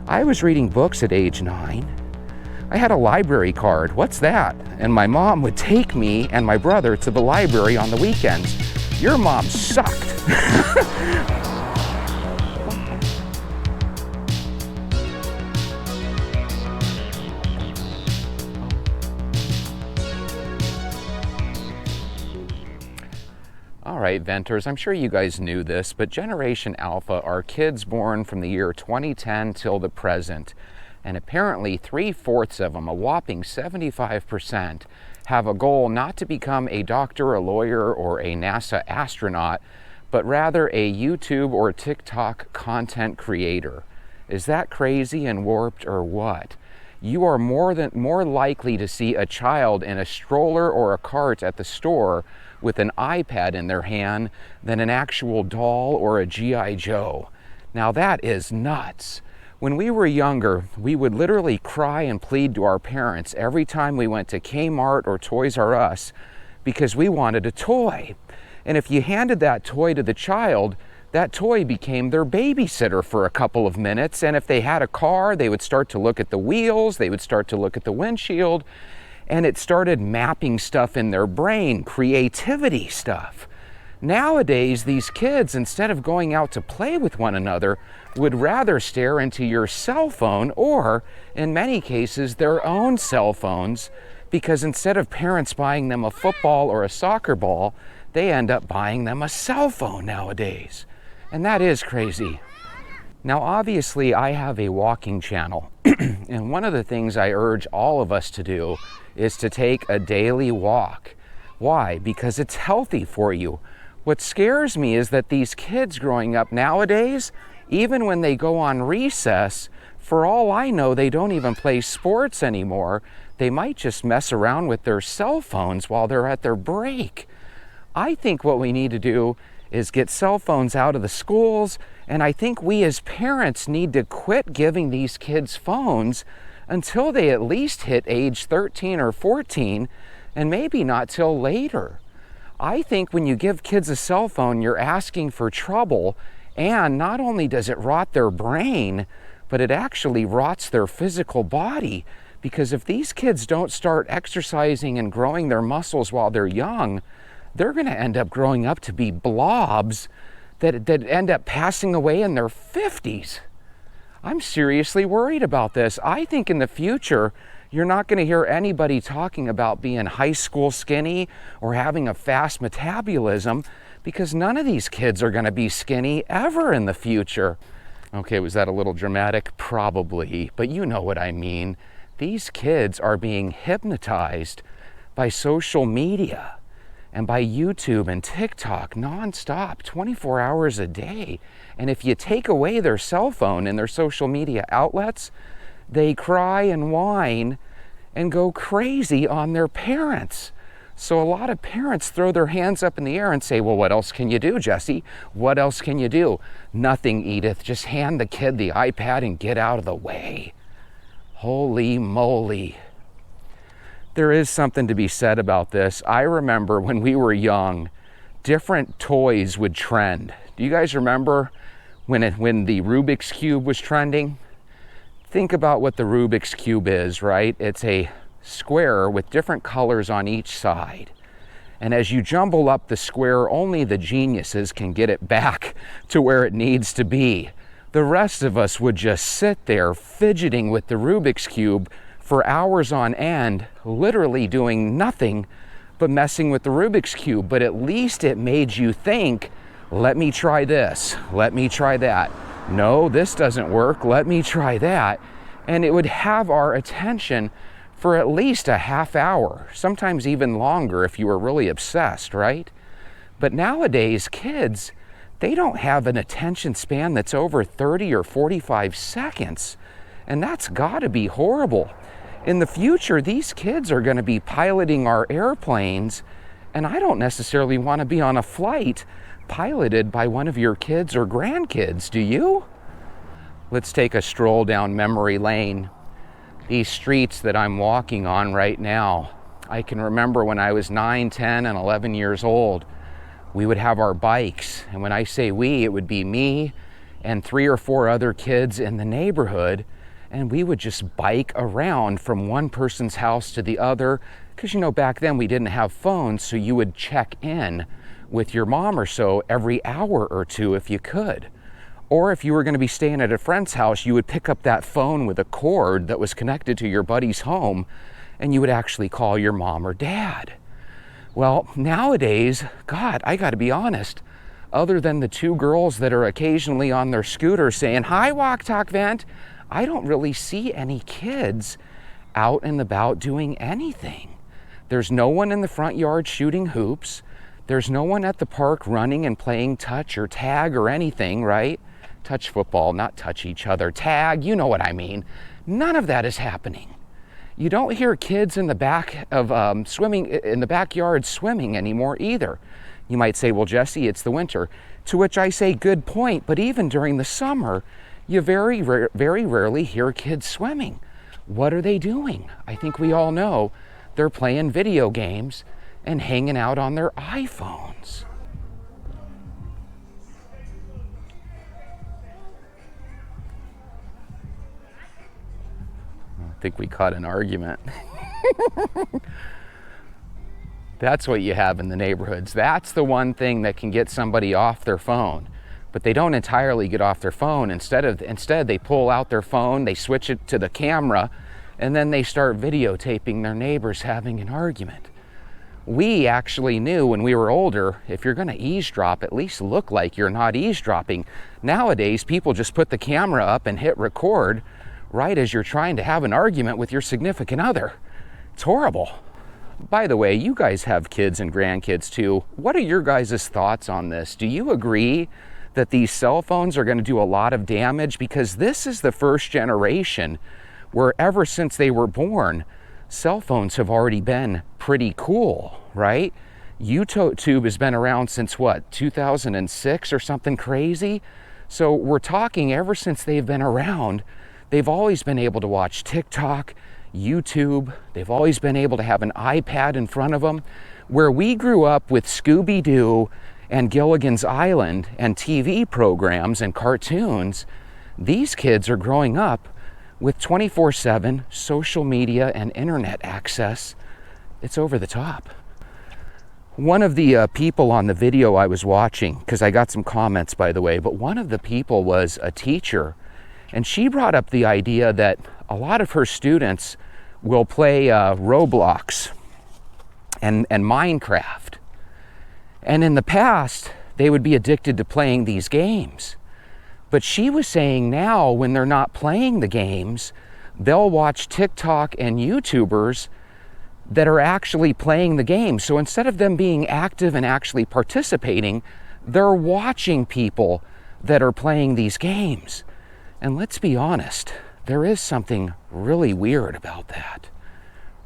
I was reading books at age 9. I had a library card. What's that? And my mom would take me and my brother to the library on the weekends. Your mom sucked. All right, Venters, I'm sure you guys knew this, but Generation Alpha are kids born from the year 2010 till the present. And apparently 3/4 of them, a whopping 75%, have a goal not to become a doctor, a lawyer, or a NASA astronaut, but rather a YouTube or TikTok content creator. Is that crazy and warped or what? You are more likely to see a child in a stroller or a cart at the store with an iPad in their hand than an actual doll or a G.I. Joe. Now that is nuts. When we were younger, we would literally cry and plead to our parents every time we went to Kmart or Toys R Us because we wanted a toy. And if you handed that toy to the child, that toy became their babysitter for a couple of minutes. And if they had a car, they would start to look at the wheels, they would start to look at the windshield, and it started mapping stuff in their brain, creativity stuff. Nowadays, these kids, instead of going out to play with one another, would rather stare into your cell phone or, in many cases, their own cell phones, because instead of parents buying them a football or a soccer ball, they end up buying them a cell phone nowadays. And that is crazy. Now, obviously, I have a walking channel, and one of the things I urge all of us to do is to take a daily walk. Why? Because it's healthy for you. What scares me is that these kids growing up nowadays, even when they go on recess, for all I know, they don't even play sports anymore. They might just mess around with their cell phones while they're at their break. I think what we need to do is get cell phones out of the schools, and I think we as parents need to quit giving these kids phones until they at least hit age 13 or 14, and maybe not till later. I think when you give kids a cell phone, you're asking for trouble, and not only does it rot their brain, but it actually rots their physical body, because if these kids don't start exercising and growing their muscles while they're young, they're going to end up growing up to be blobs that end up passing away in their 50s. I'm seriously worried about this. I think in the future, you're not going to hear anybody talking about being high school skinny or having a fast metabolism, because none of these kids are going to be skinny ever in the future. Okay, was that a little dramatic? Probably, but you know what I mean. These kids are being hypnotized by social media and by YouTube and TikTok nonstop, 24 hours a day. And if you take away their cell phone and their social media outlets, they cry and whine and go crazy on their parents. So a lot of parents throw their hands up in the air and say, well, what else can you do, Jesse? What else can you do? Nothing, Edith. Just hand the kid the iPad and get out of the way. Holy moly. There is something to be said about this. I remember when we were young, different toys would trend. Do you guys remember when the Rubik's Cube was trending? Think about what the Rubik's Cube is, right? It's a square with different colors on each side. And as you jumble up the square, only the geniuses can get it back to where it needs to be. The rest of us would just sit there fidgeting with the Rubik's Cube for hours on end, literally doing nothing but messing with the Rubik's Cube. But at least it made you think, let me try this, let me try that. No, this doesn't work, let me try that. And it would have our attention for at least a half hour, sometimes even longer if you were really obsessed, right? But nowadays, kids, they don't have an attention span that's over 30 or 45 seconds. And that's gotta be horrible. In the future, these kids are gonna be piloting our airplanes, and I don't necessarily wanna be on a flight piloted by one of your kids or grandkids, do you? Let's take a stroll down memory lane. These streets that I'm walking on right now, I can remember when I was 9, 10, and 11 years old, we would have our bikes. And when I say we, it would be me and 3 or 4 other kids in the neighborhood, and we would just bike around from one person's house to the other, because back then we didn't have phones, so you would check in with your mom or so every hour or two if you could. Or if you were going to be staying at a friend's house, you would pick up that phone with a cord that was connected to your buddy's home, and you would actually call your mom or dad. Well, nowadays, God, I got to be honest, other than the 2 girls that are occasionally on their scooter saying, "Hi, Walk Talk Vent," I don't really see any kids out and about doing anything. There's no one in the front yard shooting hoops. There's no one at the park running and playing touch or tag or anything, right? Touch football, not touch each other. Tag, you know what I mean. None of that is happening. You don't hear kids in the back of swimming in the backyard swimming anymore either. You might say, "Well, Jesse, it's the winter." To which I say, good point. But even during the summer, you very rarely hear kids swimming. What are they doing? I think we all know they're playing video games and hanging out on their iPhones. I think we caught an argument. That's what you have in the neighborhoods. That's the one thing that can get somebody off their phone. But they don't entirely get off their phone. Instead, they pull out their phone, they switch it to the camera, and then they start videotaping their neighbors having an argument. We actually knew when we were older, if you're going to eavesdrop, at least look like you're not eavesdropping. Nowadays, people just put the camera up and hit record right as you're trying to have an argument with your significant other. It's horrible. By the way, you guys have kids and grandkids too. What are your guys' thoughts on this? Do you agree that these cell phones are going to do a lot of damage? Because this is the first generation where ever since they were born, cell phones have already been pretty cool, right? YouTube has been around since what, 2006 or something crazy? So we're talking ever since they've been around, they've always been able to watch TikTok, YouTube. They've always been able to have an iPad in front of them. Where we grew up with Scooby-Doo and Gilligan's Island and TV programs and cartoons, these kids are growing up with 24/7 social media and internet access. It's over the top. One of the people on the video I was watching, because I got some comments by the way, but one of the people was a teacher, and she brought up the idea that a lot of her students will play Roblox and Minecraft. And in the past, they would be addicted to playing these games. But she was saying now, when they're not playing the games, they'll watch TikTok and YouTubers that are actually playing the game. So instead of them being active and actually participating, they're watching people that are playing these games. And let's be honest, there is something really weird about that.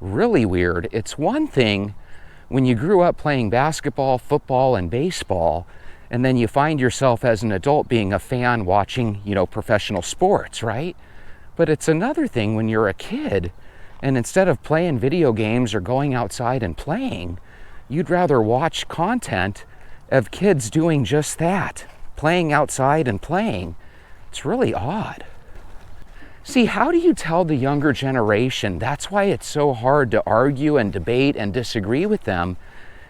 Really weird. It's one thing when you grew up playing basketball, football, and baseball, and then you find yourself as an adult being a fan watching, professional sports, right? But it's another thing when you're a kid, and instead of playing video games or going outside and playing, you'd rather watch content of kids doing just that, playing outside and playing. It's really odd. See, how do you tell the younger generation? That's why it's so hard to argue and debate and disagree with them,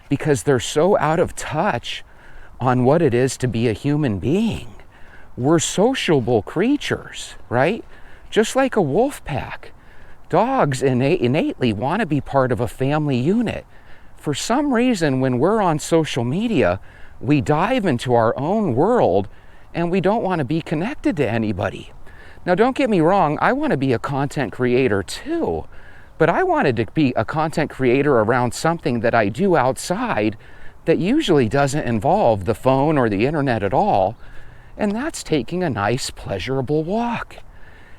because they're so out of touch on what it is to be a human being. We're sociable creatures, right? Just like a wolf pack. Dogs innately want to be part of a family unit. For some reason, when we're on social media, we dive into our own world and we don't want to be connected to anybody. Now, don't get me wrong, I want to be a content creator too, but I wanted to be a content creator around something that I do outside that usually doesn't involve the phone or the internet at all, and that's taking a nice, pleasurable walk.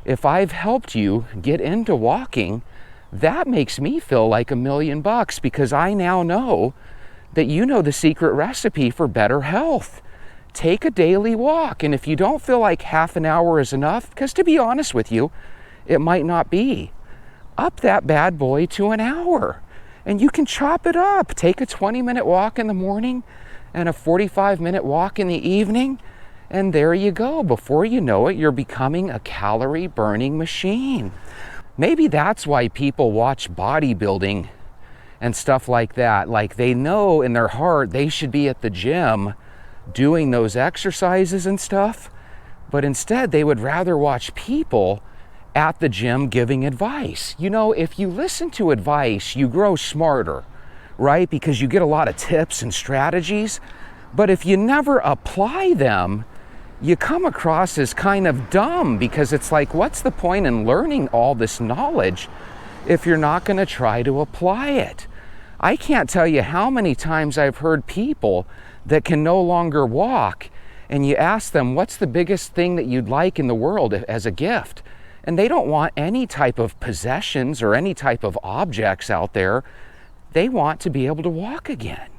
If I've helped you get into walking, that makes me feel like $1 million, because I now know that you know the secret recipe for better health. Take a daily walk, and if you don't feel like half an hour is enough, because to be honest with you, it might not be, up that bad boy to an hour. And you can chop it up. Take a 20-minute walk in the morning and a 45-minute walk in the evening, And there you go. Before you know it, you're becoming a calorie burning machine. Maybe that's why people watch bodybuilding and stuff like that. Like they know in their heart they should be at the gym doing those exercises and stuff, but instead they would rather watch people at the gym giving advice. You know, if you listen to advice, you grow smarter, right? Because you get a lot of tips and strategies. But if you never apply them, you come across as kind of dumb, because it's like, what's the point in learning all this knowledge if you're not going to try to apply it? I can't tell you how many times I've heard people that can no longer walk, and you ask them, what's the biggest thing that you'd like in the world as a gift? And they don't want any type of possessions or any type of objects out there. They want to be able to walk again.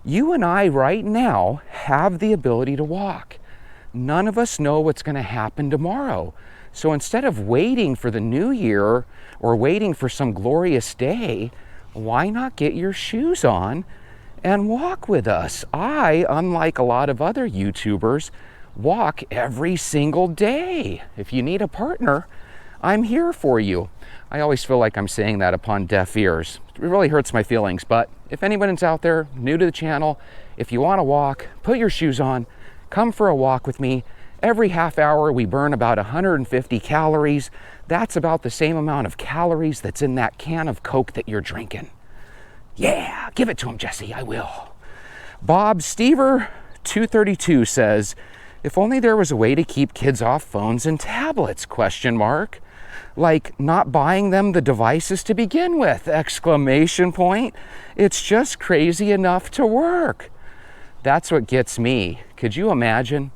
You and I right now have the ability to walk. None of us know what's going to happen tomorrow. So instead of waiting for the new year or waiting for some glorious day, why not get your shoes on and walk with us? I, unlike a lot of other YouTubers, walk every single day. If you need a partner, I'm here for you. I always feel like I'm saying that upon deaf ears. It really hurts my feelings, but if anyone's out there new to the channel, if you want to walk, put your shoes on, come for a walk with me. Every half hour we burn about 150 calories. That's about the same amount of calories that's in that can of Coke that you're drinking. Yeah, give it to him, Jesse, I will. Bob Stever 232 says, if only there was a way to keep kids off phones and tablets, ? Like not buying them the devices to begin with, ! It's just crazy enough to work. That's what gets me. Could you imagine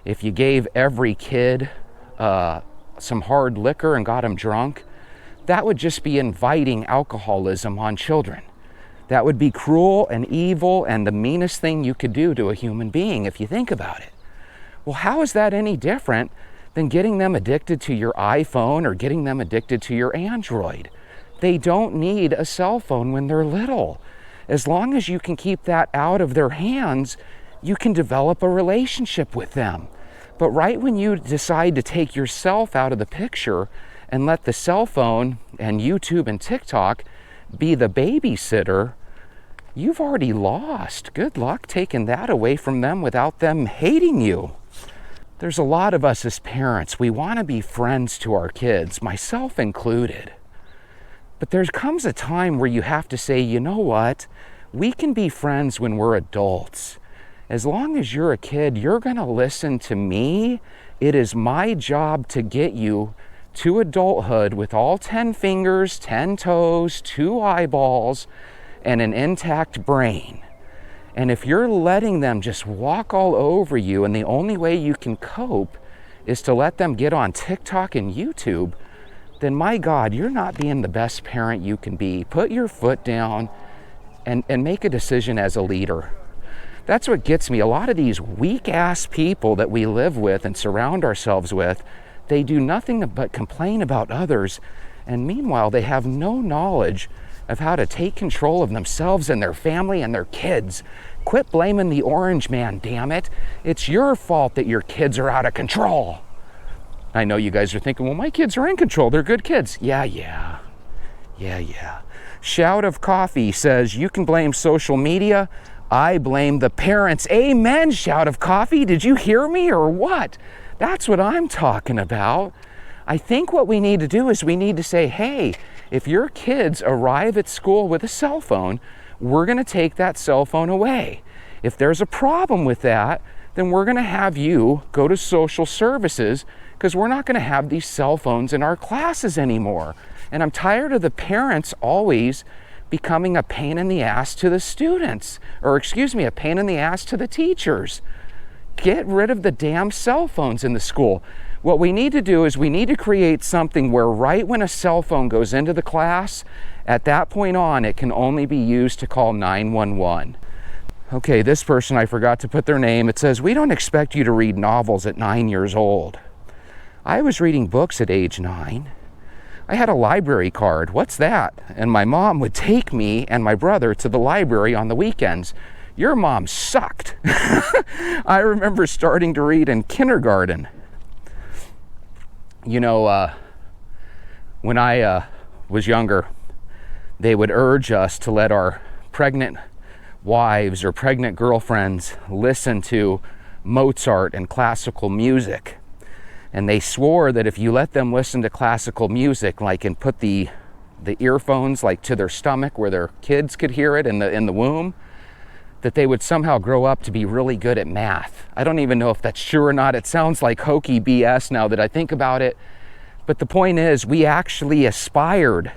if you gave every kid some hard liquor and got them drunk? That would just be inviting alcoholism on children. That would be cruel and evil and the meanest thing you could do to a human being if you think about it. Well, how is that any different than getting them addicted to your iPhone or getting them addicted to your Android? They don't need a cell phone when they're little. As long as you can keep that out of their hands, you can develop a relationship with them. But right when you decide to take yourself out of the picture and let the cell phone and YouTube and TikTok be the babysitter, you've already lost. Good luck taking that away from them without them hating you. There's a lot of us as parents, we want to be friends to our kids, myself included. But there comes a time where you have to say, you know what? We can be friends when we're adults. As long as you're a kid, you're going to listen to me. It is my job to get you to adulthood with all 10 fingers, 10 toes, 2 eyeballs, and an intact brain. And if you're letting them just walk all over you, and the only way you can cope is to let them get on TikTok and YouTube, then my God, you're not being the best parent you can be. Put your foot down and make a decision as a leader. That's what gets me. A lot of these weak-ass people that we live with and surround ourselves with, they do nothing but complain about others, and meanwhile they have no knowledge of how to take control of themselves and their family and their kids. Quit blaming the orange man, damn it. It's your fault that your kids are out of control. I know you guys are thinking, well, my kids are in control. They're good kids. Yeah. Shout of Coffee says, you can blame social media. I blame the parents. Amen, Shout of Coffee. Did you hear me or what? That's what I'm talking about. I think what we need to do is we need to say, hey, if your kids arrive at school with a cell phone, we're going to take that cell phone away. If there's a problem with that, then we're going to have you go to social services, because we're not going to have these cell phones in our classes anymore. And I'm tired of the parents always becoming a pain in the ass to the students, or a pain in the ass to the teachers. Get rid of the damn cell phones in the school. What we need to do is we need to create something where right when a cell phone goes into the class, at that point on, it can only be used to call 911. Okay, this person, I forgot to put their name. It says, we don't expect you to read novels at 9 years old. I was reading books at age 9. I had a library card. What's that? And my mom would take me and my brother to the library on the weekends. Your mom sucked. I remember starting to read in kindergarten. You know, when I was younger, they would urge us to let our pregnant wives or pregnant girlfriends listen to Mozart and classical music. And they swore that if you let them listen to classical music, like, and put the earphones like to their stomach where their kids could hear it in the womb, that they would somehow grow up to be really good at math. I don't even know if that's true or not. It sounds like hokey BS now that I think about it. But the point is, we actually aspired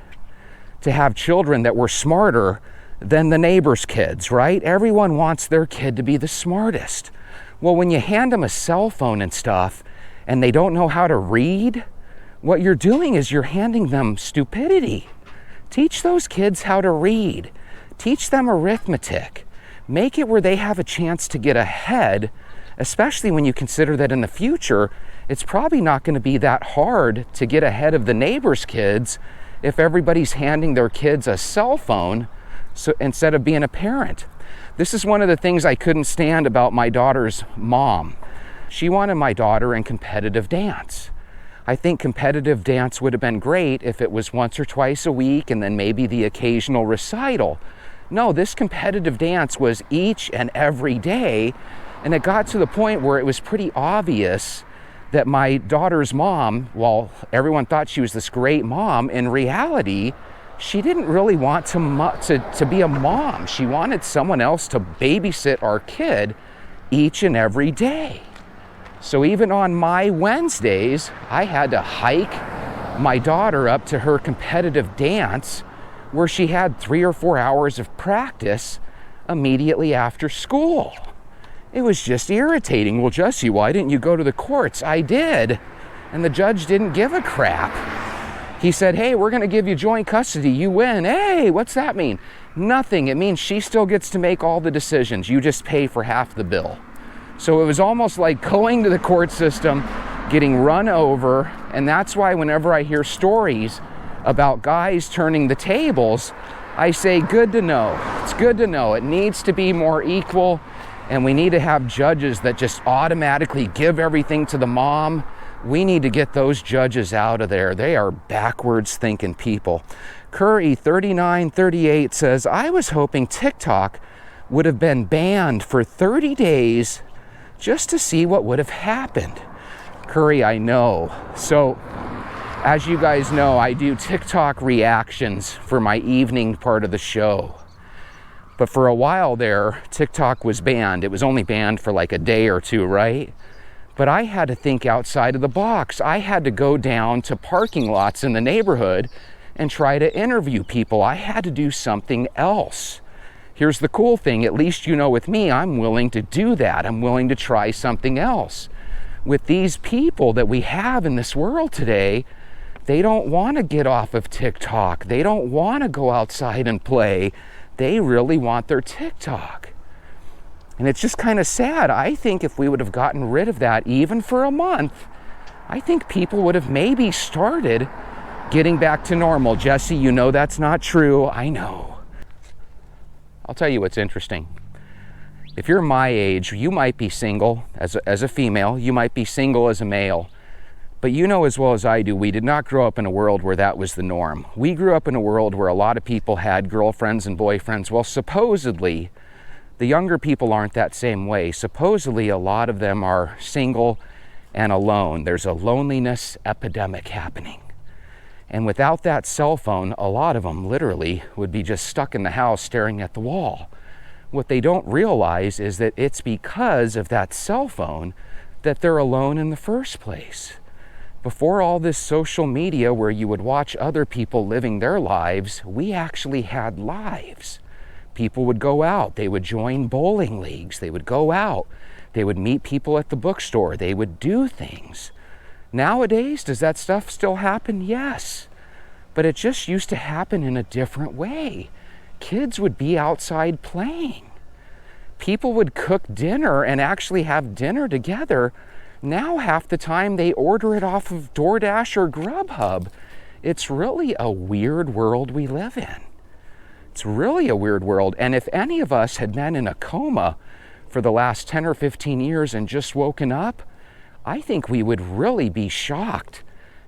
to have children that were smarter than the neighbor's kids, right? Everyone wants their kid to be the smartest. Well, when you hand them a cell phone and stuff, and they don't know how to read, what you're doing is you're handing them stupidity. Teach those kids how to read. Teach them arithmetic. Make it where they have a chance to get ahead, especially when you consider that in the future, it's probably not going to be that hard to get ahead of the neighbor's kids if everybody's handing their kids a cell phone instead of being a parent. This is one of the things I couldn't stand about my daughter's mom. She wanted my daughter in competitive dance. I think competitive dance would have been great if it was once or twice a week and then maybe the occasional recital. No, this competitive dance was each and every day, and it got to the point where it was pretty obvious that my daughter's mom, while everyone thought she was this great mom, in reality, she didn't really want to be a mom. She wanted someone else to babysit our kid each and every day. So even on my Wednesdays, I had to hike my daughter up to her competitive dance where she had 3 or 4 hours of practice immediately after school. It was just irritating. Well, Jesse, why didn't you go to the courts? I did, and the judge didn't give a crap. He said, hey, we're going to give you joint custody. You win. Hey, what's that mean? Nothing. It means she still gets to make all the decisions. You just pay for half the bill. So it was almost like going to the court system, getting run over, and that's why whenever I hear stories about guys turning the tables, I say, good to know. It's good to know. It needs to be more equal, and we need to have judges that just automatically give everything to the mom. We need to get those judges out of there. They are backwards thinking people. Curry 3938 says, I was hoping TikTok would have been banned for 30 days just to see what would have happened. Curry, I know. So, as you guys know, I do TikTok reactions for my evening part of the show. But for a while there, TikTok was banned. It was only banned for like a day or two, right? But I had to think outside of the box. I had to go down to parking lots in the neighborhood and try to interview people. I had to do something else. Here's the cool thing, at least you know with me, I'm willing to do that. I'm willing to try something else. With these people that we have in this world today, they don't want to get off of TikTok. They don't want to go outside and play. They really want their TikTok. And it's just kind of sad. I think if we would have gotten rid of that even for a month, I think people would have maybe started getting back to normal. Jesse, you know that's not true. I know. I'll tell you what's interesting. If you're my age, you might be single as a female. You might be single as a male. But you know as well as I do, we did not grow up in a world where that was the norm. We grew up in a world where a lot of people had girlfriends and boyfriends. Well, supposedly, the younger people aren't that same way. Supposedly, a lot of them are single and alone. There's a loneliness epidemic happening. And without that cell phone, a lot of them literally would be just stuck in the house staring at the wall. What they don't realize is that it's because of that cell phone that they're alone in the first place. Before all this social media where you would watch other people living their lives, we actually had lives. People would go out, they would join bowling leagues, they would go out, they would meet people at the bookstore, they would do things. Nowadays, does that stuff still happen? Yes. But it just used to happen in a different way. Kids would be outside playing. People would cook dinner and actually have dinner together. Now, half the time, they order it off of DoorDash or Grubhub. It's really a weird world we live in. It's really a weird world. And if any of us had been in a coma for the last 10 or 15 years and just woken up, I think we would really be shocked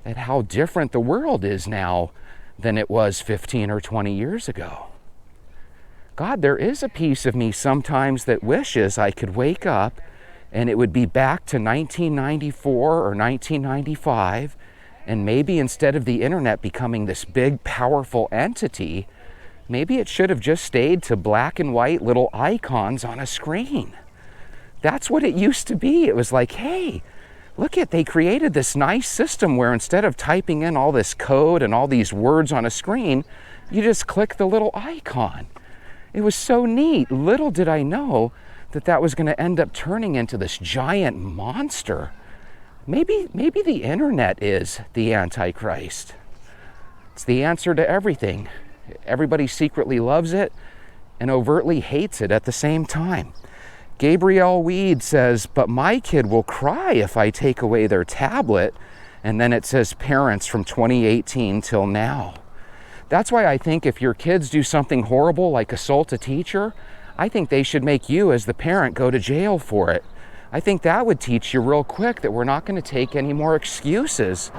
at how different the world is now than it was 15 or 20 years ago. God, there is a piece of me sometimes that wishes I could wake up and it would be back to 1994 or 1995, and maybe instead of the internet becoming this big, powerful entity, maybe it should have just stayed to black and white little icons on a screen. That's what it used to be. It was like, hey, look at, they created this nice system where instead of typing in all this code and all these words on a screen, you just click the little icon. It was so neat. Little did I know that that was going to end up turning into this giant monster. Maybe the internet is the Antichrist. It's the answer to everything. Everybody secretly loves it and overtly hates it at the same time. Gabrielle Weed says, but my kid will cry if I take away their tablet. And then it says parents from 2018 till now. That's why I think if your kids do something horrible like assault a teacher, I think they should make you as the parent go to jail for it. I think that would teach you real quick that we're not going to take any more excuses.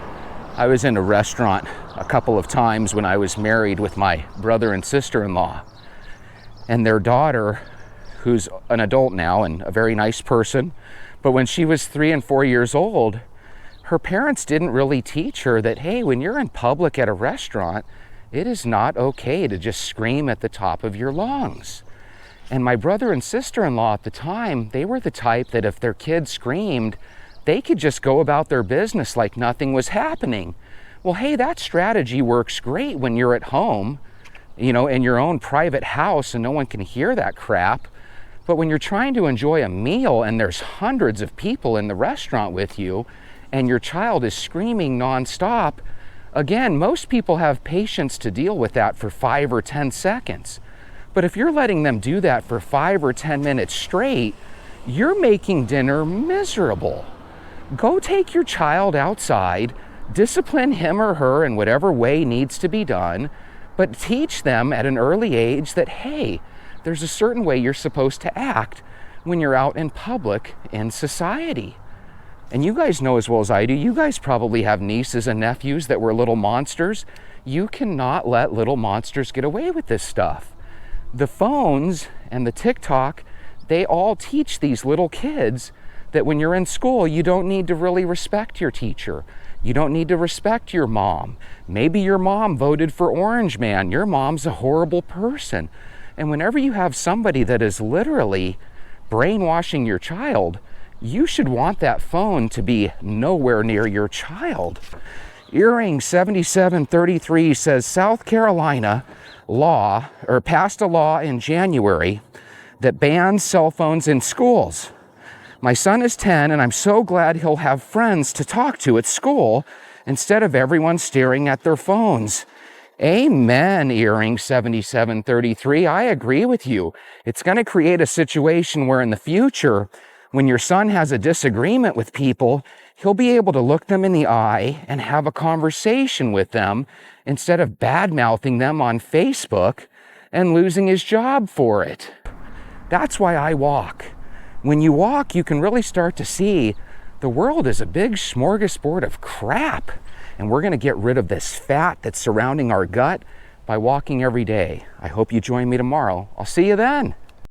I was in a restaurant a couple of times when I was married with my brother and sister-in-law, and their daughter, who's an adult now and a very nice person, but when she was 3 and 4 years old, her parents didn't really teach her that, hey, when you're in public at a restaurant, it is not okay to just scream at the top of your lungs. And my brother and sister-in-law at the time, they were the type that if their kid screamed, they could just go about their business like nothing was happening. Well, hey, that strategy works great when you're at home, you know, in your own private house and no one can hear that crap. But when you're trying to enjoy a meal and there's hundreds of people in the restaurant with you and your child is screaming nonstop, again, most people have patience to deal with that for 5 or 10 seconds. But if you're letting them do that for 5 or 10 minutes straight, you're making dinner miserable. Go take your child outside, discipline him or her in whatever way needs to be done, but teach them at an early age that, hey, there's a certain way you're supposed to act when you're out in public in society. And you guys know as well as I do, you guys probably have nieces and nephews that were little monsters. You cannot let little monsters get away with this stuff. The phones and the TikTok, they all teach these little kids that when you're in school, you don't need to really respect your teacher. You don't need to respect your mom. Maybe your mom voted for Orange Man. Your mom's a horrible person. And whenever you have somebody that is literally brainwashing your child, you should want that phone to be nowhere near your child. Earring 7733 says South Carolina passed a law in January that bans cell phones in schools. My son is 10 and I'm so glad he'll have friends to talk to at school instead of everyone staring at their phones. Amen, Earring 7733. I agree with you. It's going to create a situation where in the future, when your son has a disagreement with people, he'll be able to look them in the eye and have a conversation with them instead of bad-mouthing them on Facebook and losing his job for it. That's why I walk. When you walk, you can really start to see the world is a big smorgasbord of crap. And we're going to get rid of this fat that's surrounding our gut by walking every day. I hope you join me tomorrow. I'll see you then.